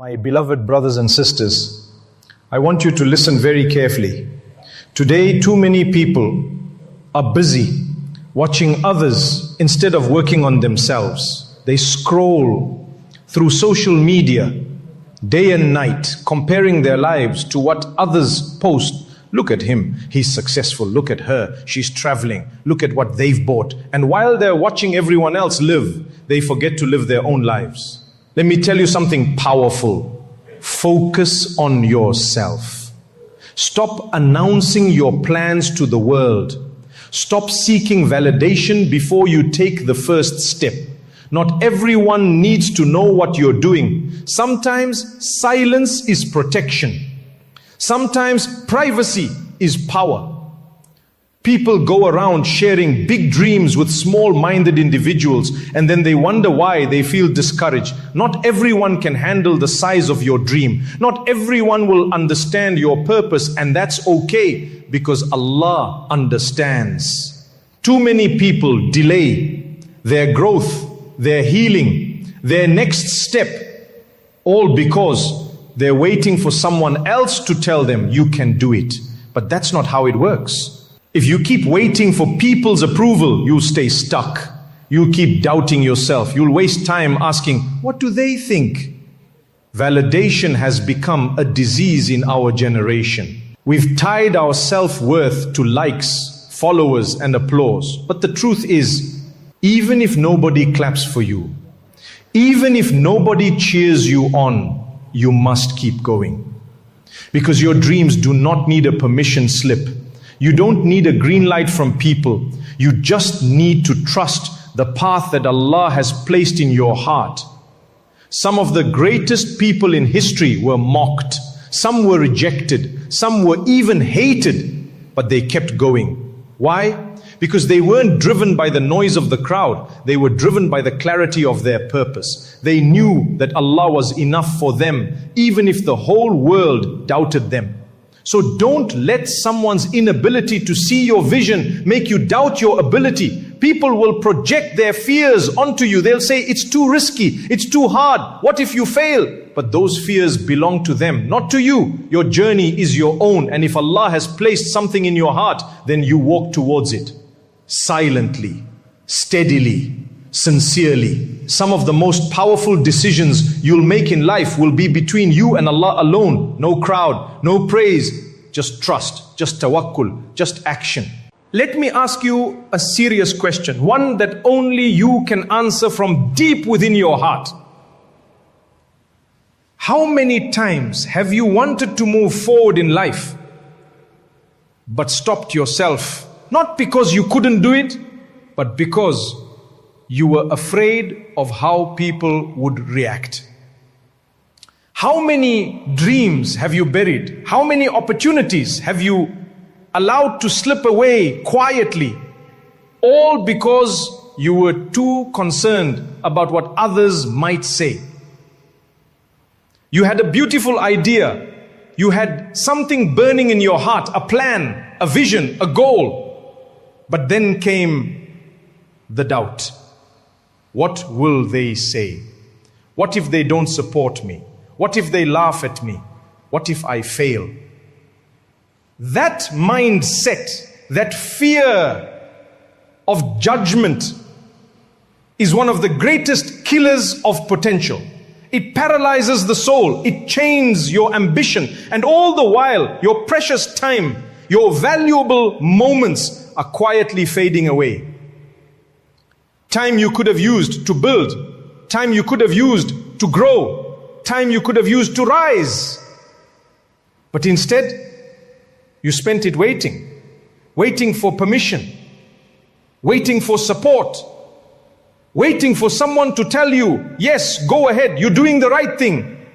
My beloved brothers and sisters, I want you to listen very carefully. Today, too many people are busy watching others instead of working on themselves. They scroll through social media day and night, comparing their lives to what others post. Look at him, he's successful. Look at her, she's traveling. Look at what they've bought. And while they're watching everyone else live, they forget to live their own lives. Let me tell you something powerful. Focus on yourself. Stop announcing your plans to the world. Stop seeking validation before you take the first step. Not everyone needs to know what you're doing. Sometimes silence is protection. Sometimes privacy is power. People go around sharing big dreams with small-minded individuals, and then they wonder why they feel discouraged. Not everyone can handle the size of your dream. Not everyone will understand your purpose, and that's okay, because Allah understands. Too many people delay their growth, their healing, their next step, all because they're waiting for someone else to tell them you can do it. But that's not how it works. If you keep waiting for people's approval, you'll stay stuck. You'll keep doubting yourself. You'll waste time asking, what do they think? Validation has become a disease in our generation. We've tied our self-worth to likes, followers, and applause. But the truth is, even if nobody claps for you, even if nobody cheers you on, you must keep going. Because your dreams do not need a permission slip. You don't need a green light from people. You just need to trust the path that Allah has placed in your heart. Some of the greatest people in history were mocked. Some were rejected. Some were even hated. But they kept going. Why? Because they weren't driven by the noise of the crowd. They were driven by the clarity of their purpose. They knew that Allah was enough for them, even if the whole world doubted them. So don't let someone's inability to see your vision make you doubt your ability. People will project their fears onto you. They'll say, it's too risky, it's too hard. What if you fail? But those fears belong to them, not to you. Your journey is your own. And if Allah has placed something in your heart, then you walk towards it. Silently, steadily, sincerely. Some of the most powerful decisions you'll make in life will be between you and Allah alone. No crowd, no praise, just trust, just tawakkul, just action. Let me ask you a serious question, one that only you can answer from deep within your heart. How many times have you wanted to move forward in life, but stopped yourself? Not because you couldn't do it, but because you were afraid of how people would react. How many dreams have you buried? How many opportunities have you allowed to slip away quietly? All because you were too concerned about what others might say. You had a beautiful idea. You had something burning in your heart, a plan, a vision, a goal. But then came the doubt. What will they say? What if they don't support me? What if they laugh at me? What if I fail? That mindset, that fear of judgment is one of the greatest killers of potential. It paralyzes the soul. It chains your ambition. And all the while, your precious time, your valuable moments are quietly fading away. Time you could have used to build, time you could have used to grow, time you could have used to rise. But instead, you spent it waiting for permission, waiting for support, waiting for someone to tell you, yes, go ahead, you're doing the right thing.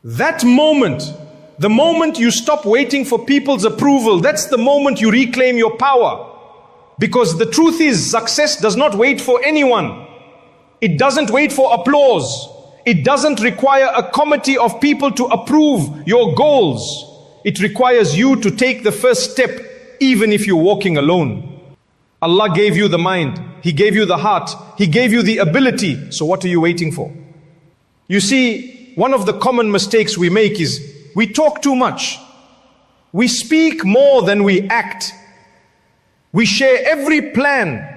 That moment, the moment you stop waiting for people's approval, that's the moment you reclaim your power. Because the truth is, success does not wait for anyone. It doesn't wait for applause. It doesn't require a committee of people to approve your goals. It requires you to take the first step, even if you're walking alone. Allah gave you the mind. He gave you the heart. He gave you the ability. So what are you waiting for? You see, one of the common mistakes we make is we talk too much. We speak more than we act. We share every plan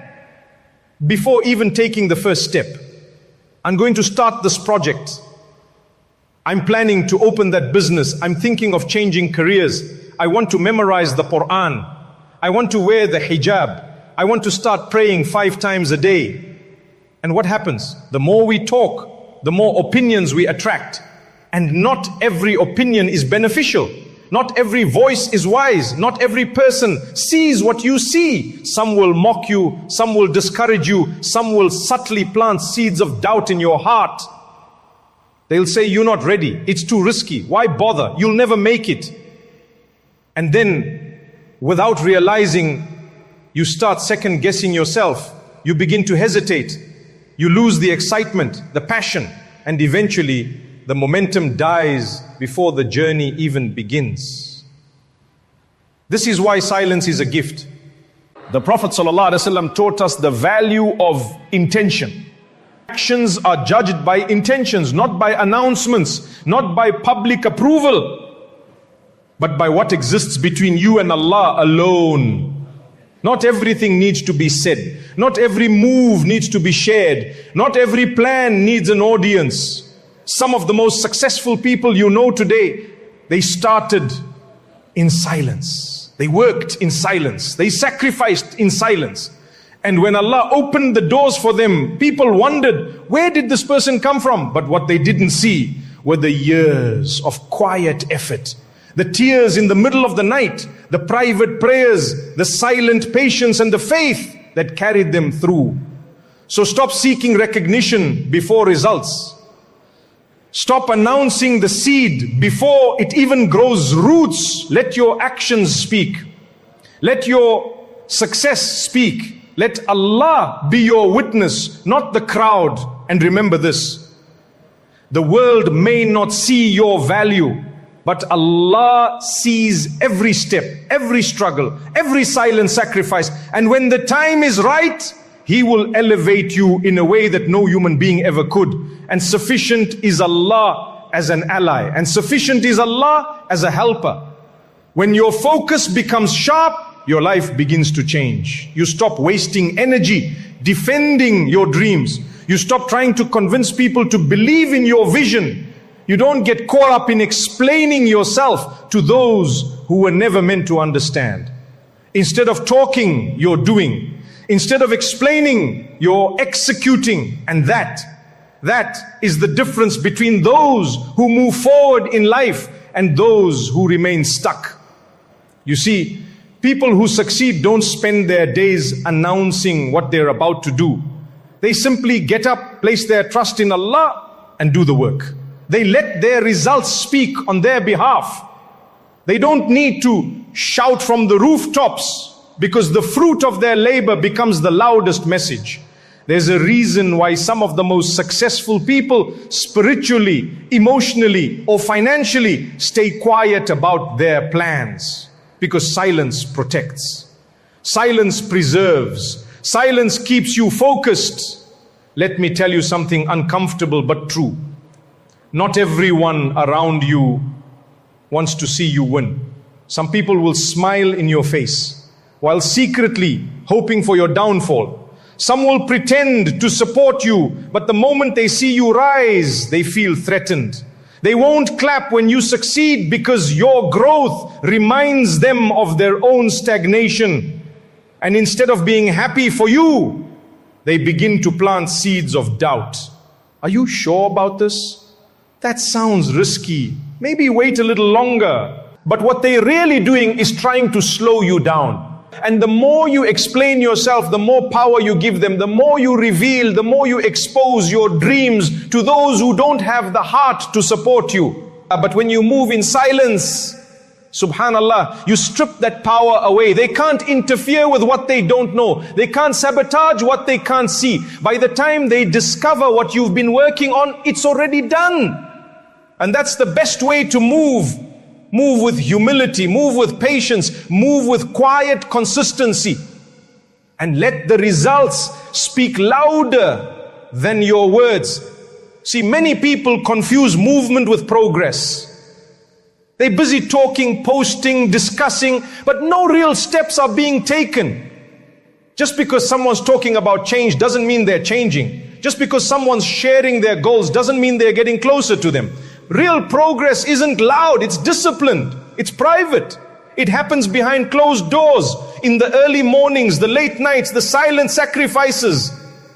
before even taking the first step. I'm going to start this project. I'm planning to open that business. I'm thinking of changing careers. I want to memorize the Quran. I want to wear the hijab. I want to start praying 5 times a day. And what happens? The more we talk, the more opinions we attract. And not every opinion is beneficial. Not every voice is wise. Not every person sees what you see. Some will mock you. Some will discourage you. Some will subtly plant seeds of doubt in your heart. They'll say, you're not ready. It's too risky. Why bother? You'll never make it. And then, without realizing, you start second guessing yourself. You begin to hesitate. You lose the excitement, the passion, and eventually the momentum dies before the journey even begins. This is why silence is a gift. The Prophet ﷺ taught us the value of intention. Actions are judged by intentions, not by announcements, not by public approval, but by what exists between you and Allah alone. Not everything needs to be said. Not every move needs to be shared. Not every plan needs an audience. Some of the most successful people you know today, they started in silence. They worked in silence. They sacrificed in silence. And when Allah opened the doors for them, people wondered, where did this person come from? But what they didn't see were the years of quiet effort, the tears in the middle of the night, the private prayers, the silent patience and the faith that carried them through. So stop seeking recognition before results. Stop announcing the seed before it even grows roots. Let your actions speak. Let your success speak. Let Allah be your witness, not the crowd. And remember this, the world may not see your value, but Allah sees every step, every struggle, every silent sacrifice. And when the time is right, He will elevate you in a way that no human being ever could. And sufficient is Allah as an ally. And sufficient is Allah as a helper. When your focus becomes sharp, your life begins to change. You stop wasting energy defending your dreams. You stop trying to convince people to believe in your vision. You don't get caught up in explaining yourself to those who were never meant to understand. Instead of talking, you're doing. Instead of explaining, you're executing. And that is the difference between those who move forward in life and those who remain stuck. You see, people who succeed don't spend their days announcing what they're about to do. They simply get up, place their trust in Allah, and do the work. They let their results speak on their behalf. They don't need to shout from the rooftops, because the fruit of their labor becomes the loudest message. There's a reason why some of the most successful people, spiritually, emotionally, or financially, stay quiet about their plans. Because silence protects. Silence preserves. Silence keeps you focused. Let me tell you something uncomfortable but true. Not everyone around you wants to see you win. Some people will smile in your face while secretly hoping for your downfall. Some will pretend to support you, but the moment they see you rise, they feel threatened. They won't clap when you succeed because your growth reminds them of their own stagnation. And instead of being happy for you, they begin to plant seeds of doubt. Are you sure about this? That sounds risky. Maybe wait a little longer. But what they're really doing is trying to slow you down. And the more you explain yourself, the more power you give them, the more you reveal, the more you expose your dreams to those who don't have the heart to support you. But when you move in silence, subhanallah, you strip that power away. They can't interfere with what they don't know. They can't sabotage what they can't see. By the time they discover what you've been working on, it's already done. And that's the best way to move. Move with humility, move with patience, move with quiet consistency. And let the results speak louder than your words. See, many people confuse movement with progress. They're busy talking, posting, discussing, but no real steps are being taken. Just because someone's talking about change doesn't mean they're changing. Just because someone's sharing their goals doesn't mean they're getting closer to them. Real progress isn't loud, it's disciplined, it's private. It happens behind closed doors, in the early mornings, the late nights, the silent sacrifices.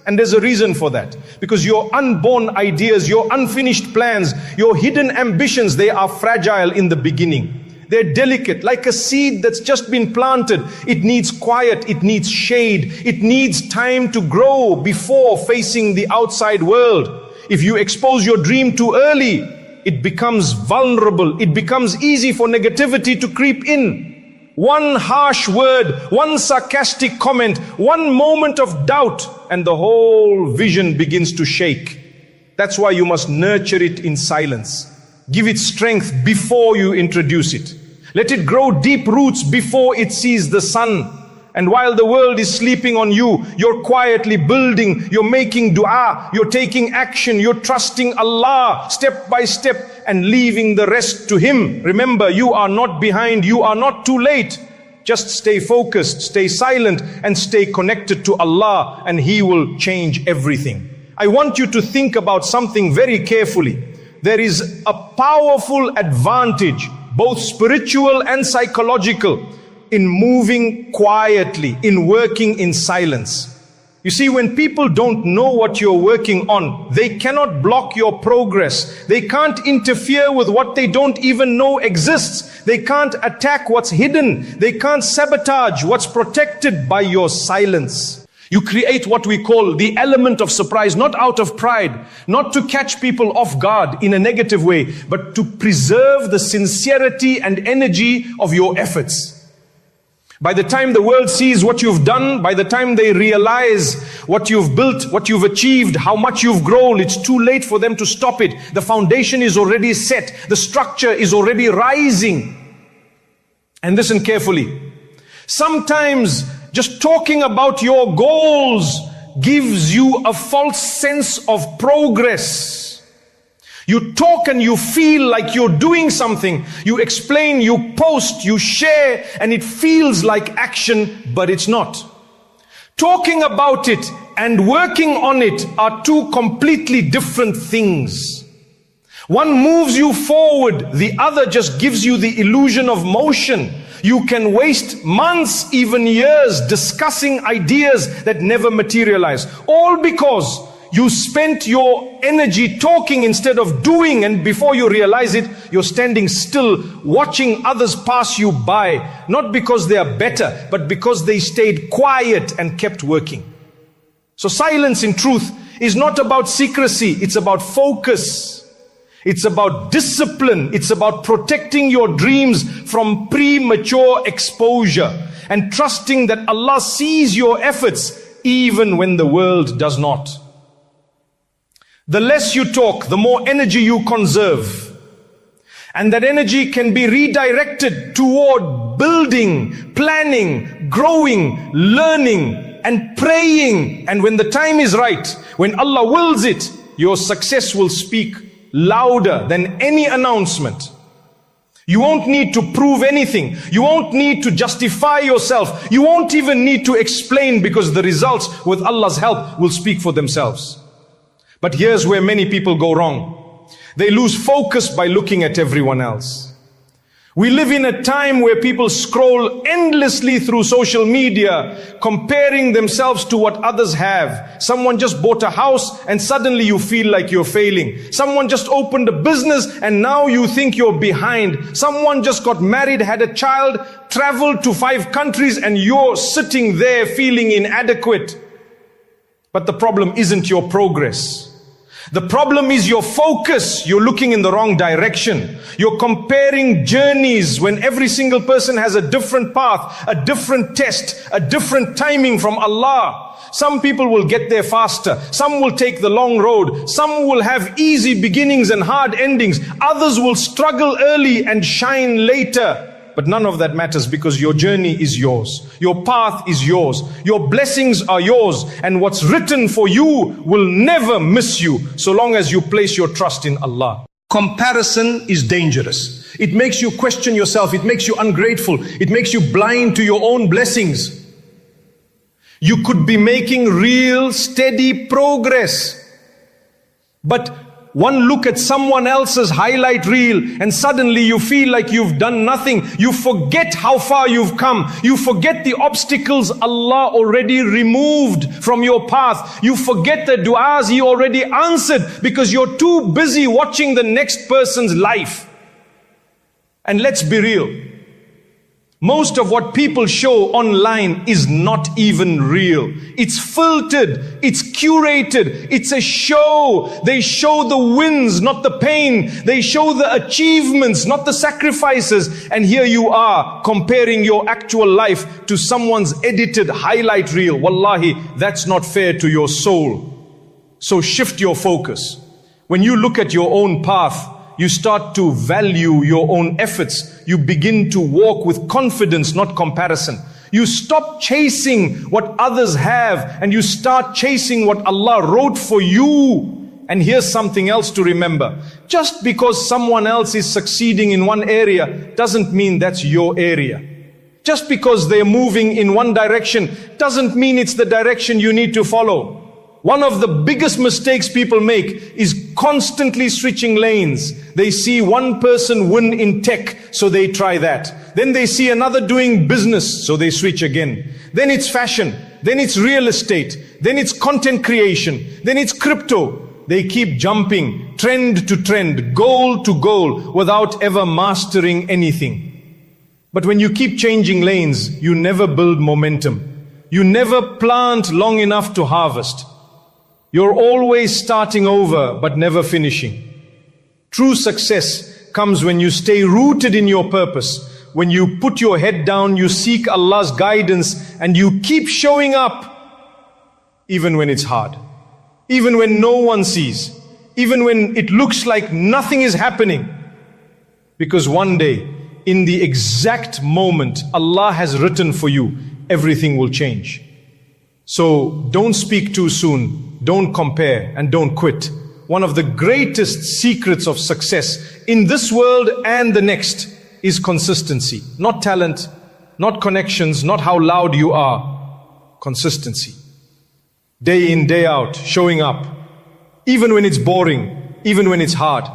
And there's a reason for that. Because your unborn ideas, your unfinished plans, your hidden ambitions, they are fragile in the beginning. They're delicate, like a seed that's just been planted. It needs quiet, it needs shade, it needs time to grow before facing the outside world. If you expose your dream too early, it becomes vulnerable. It becomes easy for negativity to creep in. One harsh word, one sarcastic comment, one moment of doubt, and the whole vision begins to shake. That's why you must nurture it in silence. Give it strength before you introduce it. Let it grow deep roots before it sees the sun. And while the world is sleeping on you, you're quietly building, you're making dua, you're taking action, you're trusting Allah step by step and leaving the rest to Him. Remember, you are not behind, you are not too late. Just stay focused, stay silent, and stay connected to Allah, and He will change everything. I want you to think about something very carefully. There is a powerful advantage, both spiritual and psychological, in moving quietly, in working in silence. You see, when people don't know what you're working on, they cannot block your progress. They can't interfere with what they don't even know exists. They can't attack what's hidden. They can't sabotage what's protected by your silence. You create what we call the element of surprise, not out of pride, not to catch people off guard in a negative way, but to preserve the sincerity and energy of your efforts. By the time the world sees what you've done, by the time they realize what you've built, what you've achieved, how much you've grown, it's too late for them to stop it. The foundation is already set. The structure is already rising. And listen carefully. Sometimes just talking about your goals gives you a false sense of progress. You talk and you feel like you're doing something. You explain, you post, you share, and it feels like action, but it's not. Talking about it and working on it are two completely different things. One moves you forward, the other just gives you the illusion of motion. You can waste months, even years, discussing ideas that never materialize. All because you spent your energy talking instead of doing, and before you realize it, you're standing still, watching others pass you by. Not because they are better, but because they stayed quiet and kept working. So silence, in truth, is not about secrecy. It's about focus. It's about discipline. It's about protecting your dreams from premature exposure and trusting that Allah sees your efforts even when the world does not. The less you talk, the more energy you conserve. And that energy can be redirected toward building, planning, growing, learning, and praying. And when the time is right, when Allah wills it, your success will speak louder than any announcement. You won't need to prove anything. You won't need to justify yourself. You won't even need to explain, because the results, with Allah's help, will speak for themselves. But here's where many people go wrong. They lose focus by looking at everyone else. We live in a time where people scroll endlessly through social media, comparing themselves to what others have. Someone just bought a house and suddenly you feel like you're failing. Someone just opened a business and now you think you're behind. Someone just got married, had a child, traveled to 5 countries, and you're sitting there feeling inadequate. But the problem isn't your progress. The problem is your focus. You're looking in the wrong direction. You're comparing journeys when every single person has a different path, a different test, a different timing from Allah. Some people will get there faster. Some will take the long road. Some will have easy beginnings and hard endings. Others will struggle early and shine later. But none of that matters because your journey is yours. Your path is yours. Your blessings are yours. And what's written for you will never miss you so long as you place your trust in Allah. Comparison is dangerous. It makes you question yourself. It makes you ungrateful. It makes you blind to your own blessings. You could be making real, steady progress. But one look at someone else's highlight reel and suddenly you feel like you've done nothing. You forget how far you've come. You forget the obstacles Allah already removed from your path. You forget the du'as He already answered because you're too busy watching the next person's life. And let's be real. Most of what people show online is not even real. It's filtered, it's curated, it's a show. They show the wins, not the pain. They show the achievements, not the sacrifices. And here you are comparing your actual life to someone's edited highlight reel. Wallahi, that's not fair to your soul. So shift your focus. When you look at your own path, you start to value your own efforts. You begin to walk with confidence, not comparison. You stop chasing what others have and you start chasing what Allah wrote for you. And here's something else to remember. Just because someone else is succeeding in one area doesn't mean that's your area. Just because they're moving in one direction doesn't mean it's the direction you need to follow. One of the biggest mistakes people make is constantly switching lanes. They see one person win in tech, so they try that. Then they see another doing business, so they switch again. Then it's fashion. Then it's real estate. Then it's content creation. Then it's crypto. They keep jumping trend to trend, goal to goal, without ever mastering anything. But when you keep changing lanes, you never build momentum. You never plant long enough to harvest. You're always starting over, but never finishing. True success comes when you stay rooted in your purpose. When you put your head down, you seek Allah's guidance, and you keep showing up, even when it's hard. Even when no one sees. Even when it looks like nothing is happening. Because one day, in the exact moment Allah has written for you, everything will change. So don't speak too soon. Don't compare and don't quit. One of the greatest secrets of success in this world and the next is consistency. Not talent, not connections, not how loud you are. Consistency. Day in, day out, showing up. Even when it's boring, even when it's hard.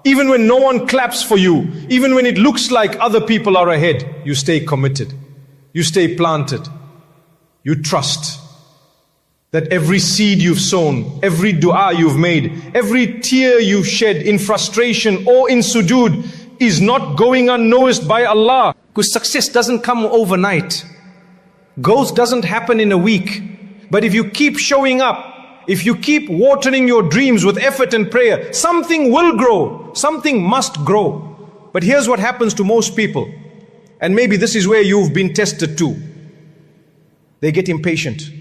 Even when no one claps for you, even when it looks like other people are ahead, you stay committed. You stay planted. You trust that every seed you've sown, every dua you've made, every tear you've shed in frustration or in sujood is not going unnoticed by Allah. Because success doesn't come overnight. Growth doesn't happen in a week. But if you keep showing up, if you keep watering your dreams with effort and prayer, something will grow. Something must grow. But here's what happens to most people. And maybe this is where you've been tested too. They get impatient.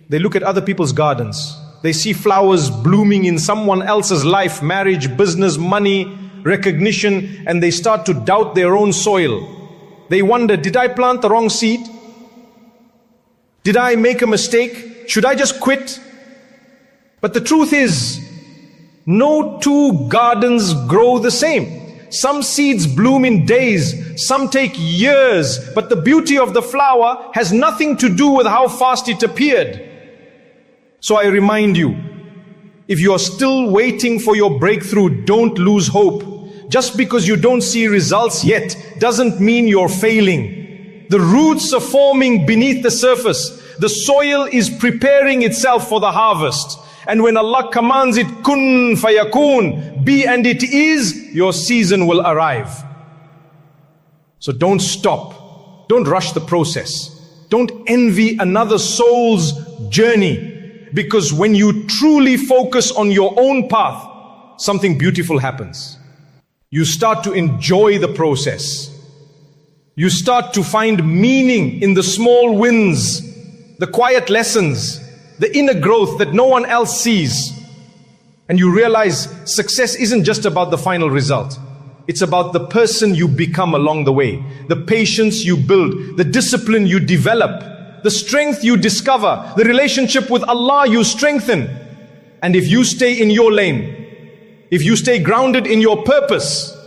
They look at other people's gardens. They see flowers blooming in someone else's life, marriage, business, money, recognition, and they start to doubt their own soil. They wonder, did I plant the wrong seed? Did I make a mistake? Should I just quit? But the truth is, no two gardens grow the same. Some seeds bloom in days, some take years, but the beauty of the flower has nothing to do with how fast it appeared. So I remind you, if you are still waiting for your breakthrough, don't lose hope. Just because you don't see results yet doesn't mean you're failing. The roots are forming beneath the surface. The soil is preparing itself for the harvest. And when Allah commands it, kun fayakun, be and it is, your season will arrive. So don't stop. Don't rush the process. Don't envy another soul's journey. Because when you truly focus on your own path, something beautiful happens. You start to enjoy the process. You start to find meaning in the small wins, the quiet lessons, the inner growth that no one else sees. And you realize success isn't just about the final result. It's about the person you become along the way, the patience you build, the discipline you develop, the strength you discover, the relationship with Allah you strengthen. And if you stay in your lane, if you stay grounded in your purpose,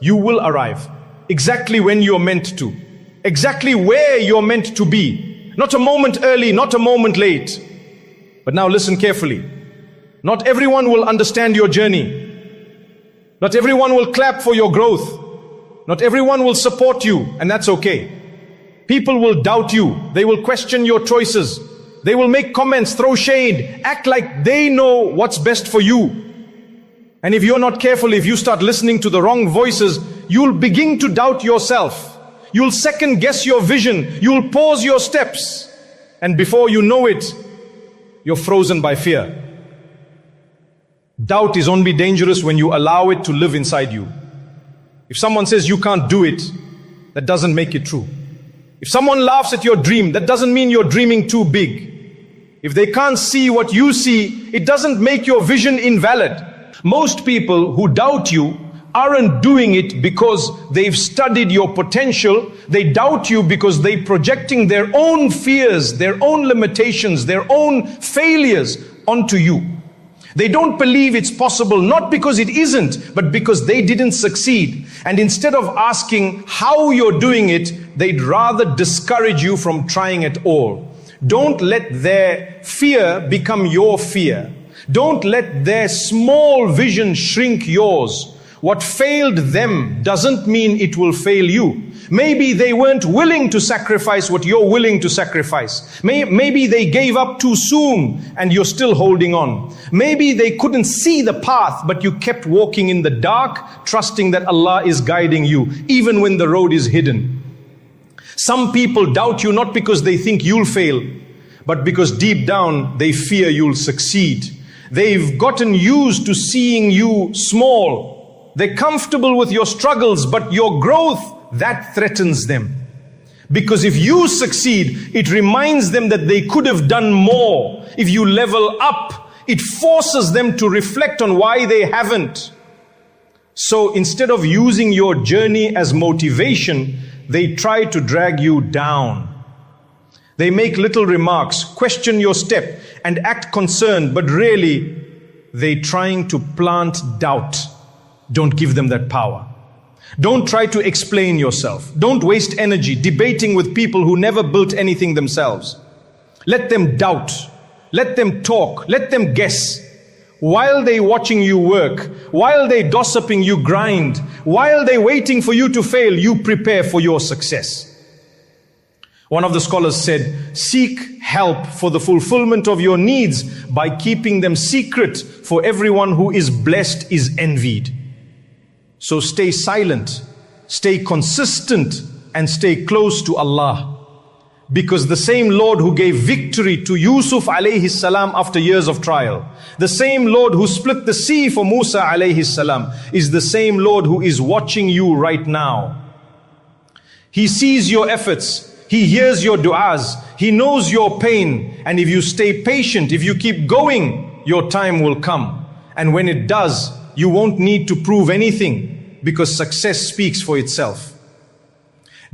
you will arrive exactly when you're meant to, exactly where you're meant to be. Not a moment early, not a moment late. But now listen carefully. Not everyone will understand your journey. Not everyone will clap for your growth. Not everyone will support you, and that's okay. People will doubt you. They will question your choices. They will make comments, throw shade, act like they know what's best for you. And if you're not careful, if you start listening to the wrong voices, you'll begin to doubt yourself. You'll second guess your vision. You'll pause your steps. And before you know it, you're frozen by fear. Doubt is only dangerous when you allow it to live inside you. If someone says you can't do it, that doesn't make it true. If someone laughs at your dream, that doesn't mean you're dreaming too big. If they can't see what you see, it doesn't make your vision invalid. Most people who doubt you aren't doing it because they've studied your potential. They doubt you because they're projecting their own fears, their own limitations, their own failures onto you. They don't believe it's possible, not because it isn't, but because they didn't succeed. And instead of asking how you're doing it, they'd rather discourage you from trying at all. Don't let their fear become your fear. Don't let their small vision shrink yours. What failed them doesn't mean it will fail you. Maybe they weren't willing to sacrifice what you're willing to sacrifice. Maybe they gave up too soon and you're still holding on. Maybe they couldn't see the path, but you kept walking in the dark, trusting that Allah is guiding you, even when the road is hidden. Some people doubt you not because they think you'll fail, but because deep down they fear you'll succeed. They've gotten used to seeing you small. They're comfortable with your struggles, but your growth, that threatens them. Because if you succeed, it reminds them that they could have done more. If you level up, it forces them to reflect on why they haven't. So instead of using your journey as motivation, they try to drag you down. They make little remarks, question your step, and act concerned, but really, they're trying to plant doubt. Don't give them that power. Don't try to explain yourself. Don't waste energy debating with people who never built anything themselves. Let them doubt. Let them talk. Let them guess. While they're watching you work, while they're gossiping you grind, while they're waiting for you to fail, you prepare for your success. One of the scholars said, seek help for the fulfillment of your needs by keeping them secret, for everyone who is blessed is envied. So stay silent, stay consistent, and stay close to Allah. Because the same Lord who gave victory to Yusuf alayhi salam after years of trial, the same Lord who split the sea for Musa alayhi salam, is the same Lord who is watching you right now. He sees your efforts. He hears your du'as. He knows your pain. And if you stay patient, if you keep going, your time will come. And when it does, you won't need to prove anything, because success speaks for itself.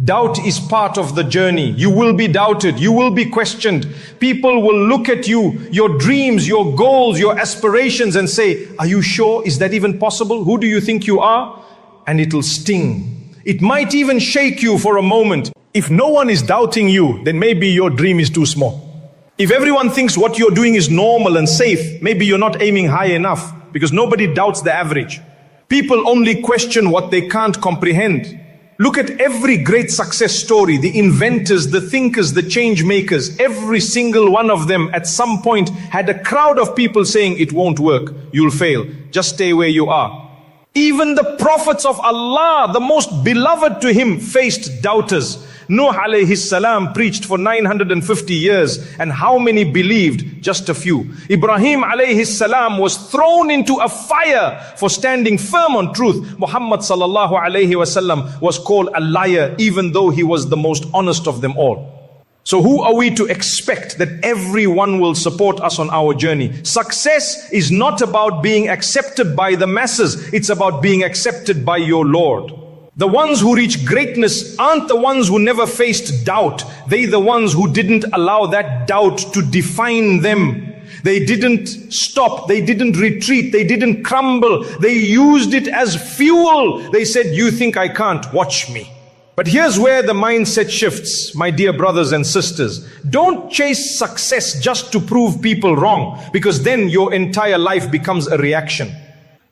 Doubt is part of the journey. You will be doubted. You will be questioned. People will look at you, your dreams, your goals, your aspirations, and say, are you sure? Is that even possible? Who do you think you are? And it'll sting. It might even shake you for a moment. If no one is doubting you, then maybe your dream is too small. If everyone thinks what you're doing is normal and safe, maybe you're not aiming high enough, because nobody doubts the average. People only question what they can't comprehend. Look at every great success story, the inventors, the thinkers, the change makers. Every single one of them at some point had a crowd of people saying, it won't work, you'll fail, just stay where you are. Even the prophets of Allah, the most beloved to him, faced doubters. Nuh alayhi salam preached for 950 years, and how many believed? Just a few. Ibrahim alayhi salam was thrown into a fire for standing firm on truth. Muhammad sallallahu alayhi wasallam was called a liar, even though he was the most honest of them all. So who are we to expect that everyone will support us on our journey? Success is not about being accepted by the masses. It's about being accepted by your Lord. The ones who reach greatness aren't the ones who never faced doubt. They're the ones who didn't allow that doubt to define them. They didn't stop. They didn't retreat. They didn't crumble. They used it as fuel. They said, you think I can't? Watch me. But here's where the mindset shifts, my dear brothers and sisters. Don't chase success just to prove people wrong, because then your entire life becomes a reaction.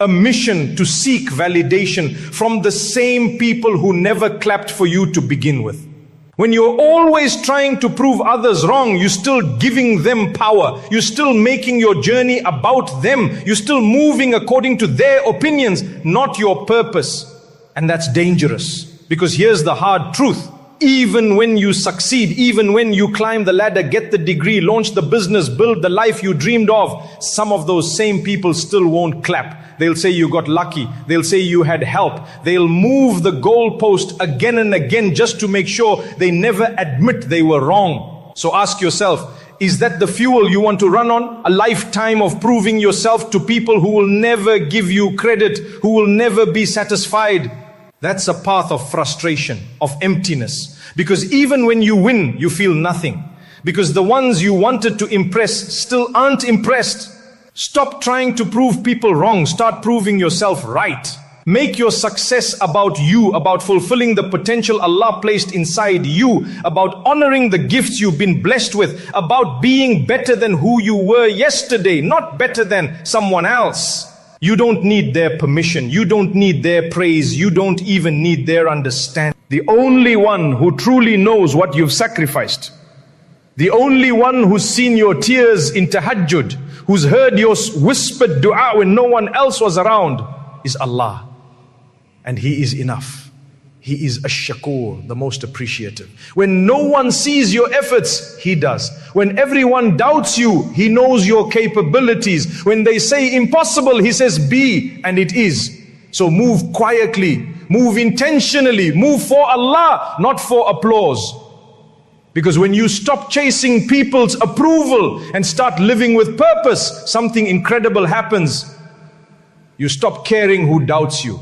A mission to seek validation from the same people who never clapped for you to begin with. When you're always trying to prove others wrong, you're still giving them power. You're still making your journey about them. You're still moving according to their opinions, not your purpose. And that's dangerous. Because here's the hard truth. Even when you succeed, even when you climb the ladder, get the degree, launch the business, build the life you dreamed of, some of those same people still won't clap. They'll say you got lucky. They'll say you had help. They'll move the goalpost again and again just to make sure they never admit they were wrong. So ask yourself, is that the fuel you want to run on? A lifetime of proving yourself to people who will never give you credit, who will never be satisfied? That's a path of frustration, of emptiness. Because even when you win, you feel nothing. Because the ones you wanted to impress still aren't impressed. Stop trying to prove people wrong. Start proving yourself right. Make your success about you, about fulfilling the potential Allah placed inside you, about honoring the gifts you've been blessed with, about being better than who you were yesterday, not better than someone else. You don't need their permission. You don't need their praise. You don't even need their understanding. The only one who truly knows what you've sacrificed, the only one who's seen your tears in tahajjud, who's heard your whispered dua when no one else was around, is Allah. And He is enough. He is ash-shakur, the most appreciative. When no one sees your efforts, He does. When everyone doubts you, He knows your capabilities. When they say impossible, He says be, and it is. So move quietly, move intentionally, move for Allah, not for applause. Because when you stop chasing people's approval and start living with purpose, something incredible happens. You stop caring who doubts you.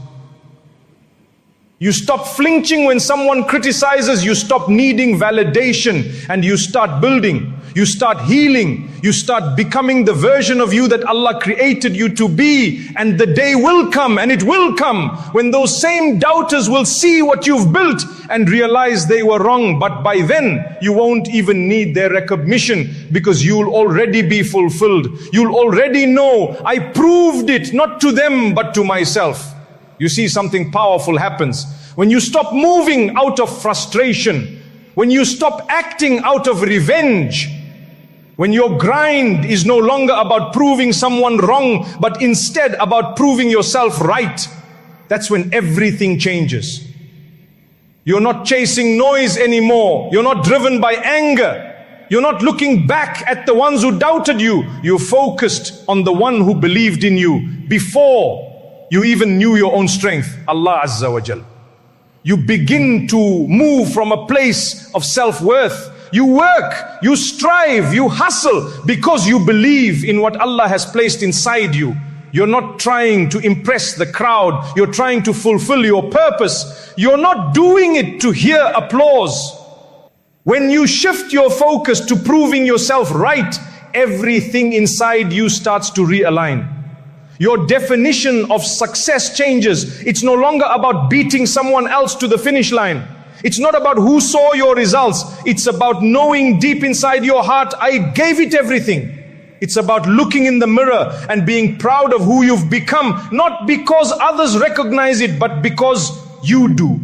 You stop flinching when someone criticizes. You stop needing validation and you start building. You start healing. You start becoming the version of you that Allah created you to be. And the day will come, and it will come, when those same doubters will see what you've built and realize they were wrong. But by then, you won't even need their recognition, because you'll already be fulfilled. You'll already know, I proved it, not to them, but to myself. You see, something powerful happens when you stop moving out of frustration, when you stop acting out of revenge, when your grind is no longer about proving someone wrong, but instead about proving yourself right. That's when everything changes. You're not chasing noise anymore. You're not driven by anger. You're not looking back at the ones who doubted you. You're focused on the one who believed in you before you even knew your own strength, Allah Azza wa Jal. You begin to move from a place of self-worth. You work, you strive, you hustle because you believe in what Allah has placed inside you. You're not trying to impress the crowd. You're trying to fulfill your purpose. You're not doing it to hear applause. When you shift your focus to proving yourself right, everything inside you starts to realign. Your definition of success changes. It's no longer about beating someone else to the finish line. It's not about who saw your results. It's about knowing deep inside your heart, I gave it everything. It's about looking in the mirror and being proud of who you've become, not because others recognize it, but because you do.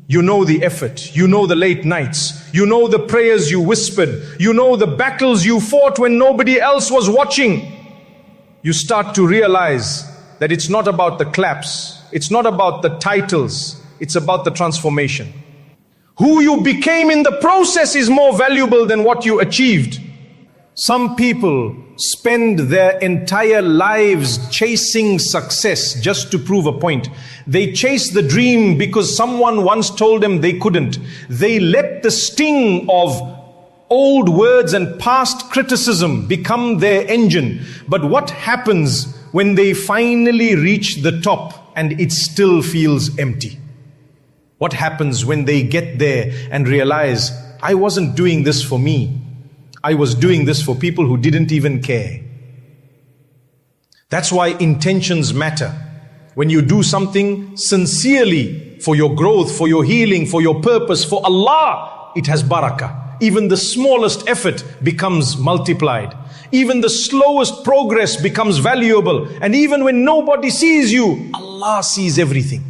You know the effort, you know the late nights, you know the prayers you whispered, you know the battles you fought when nobody else was watching. You start to realize that it's not about the claps, it's not about the titles, it's about the transformation. Who you became in the process is more valuable than what you achieved. Some people spend their entire lives chasing success just to prove a point. They chase the dream because someone once told them they couldn't. They let the sting of old words and past criticism become their engine. But what happens when they finally reach the top and it still feels empty? What happens when they get there and realize, I wasn't doing this for me. I was doing this for people who didn't even care. That's why intentions matter. When you do something sincerely for your growth, for your healing, for your purpose, for Allah, it has barakah. Even the smallest effort becomes multiplied. Even the slowest progress becomes valuable. And even when nobody sees you, Allah sees everything.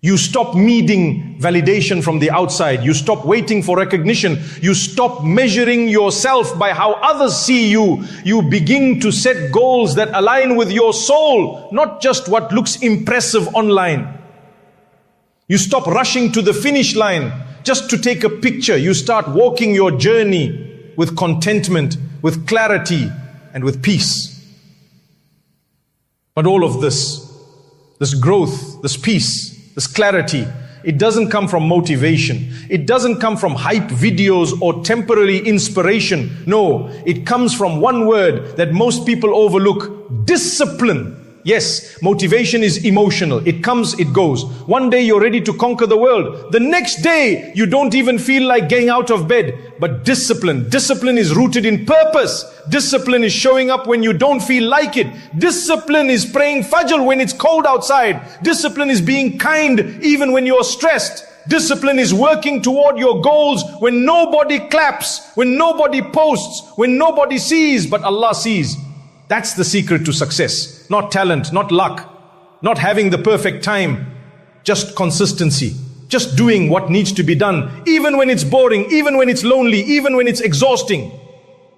You stop needing validation from the outside. You stop waiting for recognition. You stop measuring yourself by how others see you. You begin to set goals that align with your soul, not just what looks impressive online. You stop rushing to the finish line just to take a picture. You start walking your journey with contentment, with clarity, and with peace. But all of this growth, this peace, this clarity, it doesn't come from motivation. It doesn't come from hype videos or temporary inspiration. No, it comes from one word that most people overlook: discipline. Yes, motivation is emotional. It comes, it goes. One day you're ready to conquer the world. The next day you don't even feel like getting out of bed. But discipline is rooted in purpose. Discipline is showing up when you don't feel like it. Discipline is praying Fajr when it's cold outside. Discipline is being kind even when you're stressed. Discipline is working toward your goals when nobody claps, when nobody posts, when nobody sees, but Allah sees. That's the secret to success. Not talent, not luck, not having the perfect time, just consistency, just doing what needs to be done, even when it's boring, even when it's lonely, even when it's exhausting.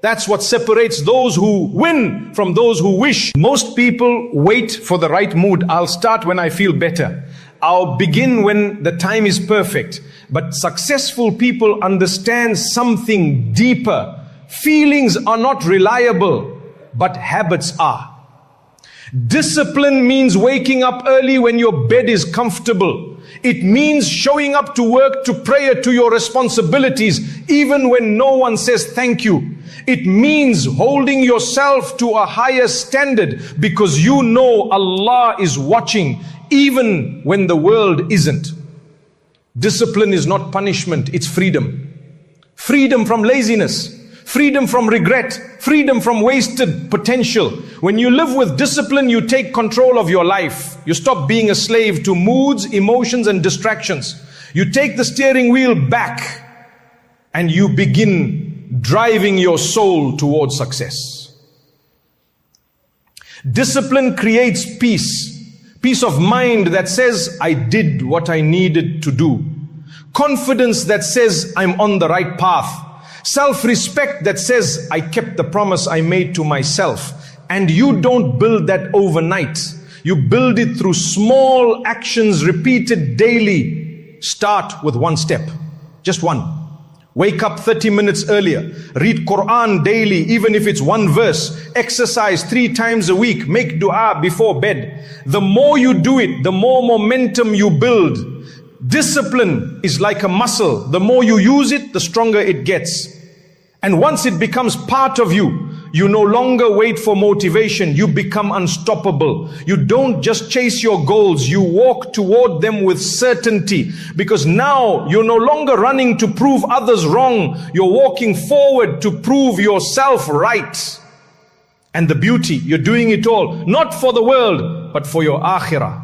That's what separates those who win from those who wish. Most people wait for the right mood. I'll start when I feel better. I'll begin when the time is perfect. But successful people understand something deeper. Feelings are not reliable, but habits are. Discipline means waking up early when your bed is comfortable. It means showing up to work, to prayer, to your responsibilities, even when no one says thank you. It means holding yourself to a higher standard because you know Allah is watching, even when the world isn't. Discipline is not punishment, it's freedom. Freedom from laziness. Freedom from regret, freedom from wasted potential. When you live with discipline, you take control of your life. You stop being a slave to moods, emotions, and distractions. You take the steering wheel back and you begin driving your soul towards success. Discipline creates peace. Peace of mind that says, I did what I needed to do. Confidence that says, I'm on the right path. Self-respect that says, I kept the promise I made to myself. And you don't build that overnight. You build it through small actions repeated daily. Start with one step. Just one. Wake up 30 minutes earlier. Read Quran daily, even if it's one verse. Exercise 3 times a week. Make dua before bed. The more you do it, the more momentum you build. Discipline is like a muscle. The more you use it, the stronger it gets. And once it becomes part of you, you no longer wait for motivation. You become unstoppable. You don't just chase your goals. You walk toward them with certainty. Because now you're no longer running to prove others wrong. You're walking forward to prove yourself right. And the beauty, you're doing it all, not for the world, but for your akhirah.